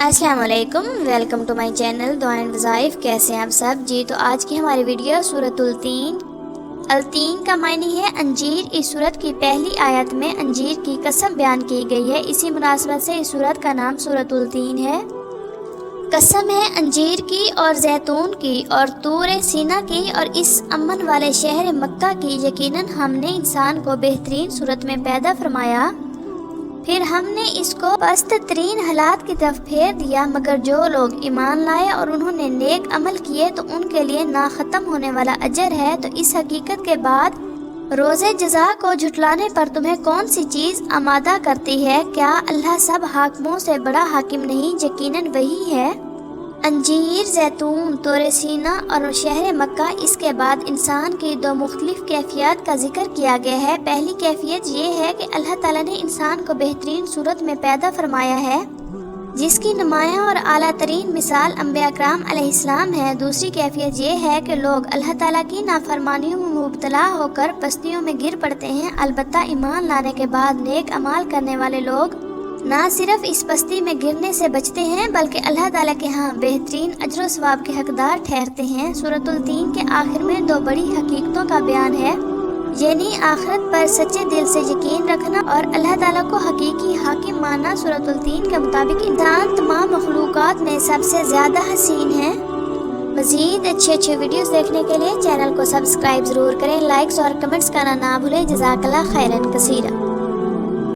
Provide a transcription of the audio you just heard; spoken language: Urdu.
السلام علیکم، ویلکم ٹو مائی چینل دعا اینڈ وظائف۔ کیسے ہیں آپ سب؟ تو آج کی ہماری ویڈیو سورۃ التین۔ التین کا معنی ہے انجیر۔ اس سورت کی پہلی آیت میں انجیر کی قسم بیان کی گئی ہے، اسی مناسبت سے اس سورت کا نام سورۃ التین ہے۔ قسم ہے انجیر کی اور زیتون کی اور طور سینا کی اور اس امن والے شہر مکہ کی، یقیناً ہم نے انسان کو بہترین صورت میں پیدا فرمایا، پھر ہم نے اس کو پست ترین حالات کی طرف پھیر دیا، مگر جو لوگ ایمان لائے اور انہوں نے نیک عمل کیے تو ان کے لیے نہ ختم ہونے والا اجر ہے۔ تو اس حقیقت کے بعد روز جزا کو جھٹلانے پر تمہیں کون سی چیز آمادہ کرتی ہے؟ کیا اللہ سب حاکموں سے بڑا حاکم نہیں؟ یقیناً وہی ہے۔ انجیر، زیتون، طور سینا اور شہر مکہ، اس کے بعد انسان کی دو مختلف کیفیات کا ذکر کیا گیا ہے۔ پہلی کیفیت یہ ہے کہ اللہ تعالیٰ نے انسان کو بہترین صورت میں پیدا فرمایا ہے، جس کی نمایاں اور اعلیٰ ترین مثال انبیاء کرام علیہ السلام ہے۔ دوسری کیفیت یہ ہے کہ لوگ اللہ تعالیٰ کی نافرمانیوں میں مبتلا ہو کر پستیوں میں گر پڑتے ہیں، البتہ ایمان لانے کے بعد نیک اعمال کرنے والے لوگ نہ صرف اس پستی میں گرنے سے بچتے ہیں بلکہ اللہ تعالیٰ کے ہاں بہترین اجر و ثواب کے حقدار ٹھہرتے ہیں۔ سورۃ التین کے آخر میں دو بڑی حقیقتوں کا بیان ہے، یعنی آخرت پر سچے دل سے یقین رکھنا اور اللہ تعالیٰ کو حقیقی حاکم ماننا۔ سورۃ التین کے مطابق انسان تمام مخلوقات میں سب سے زیادہ حسین ہے۔ مزید اچھے ویڈیوز دیکھنے کے لیے چینل کو سبسکرائب ضرور کریں، لائکس اور کمنٹس کرنا نہ بھولیں۔ جزاک اللہ خیرا کثیرا۔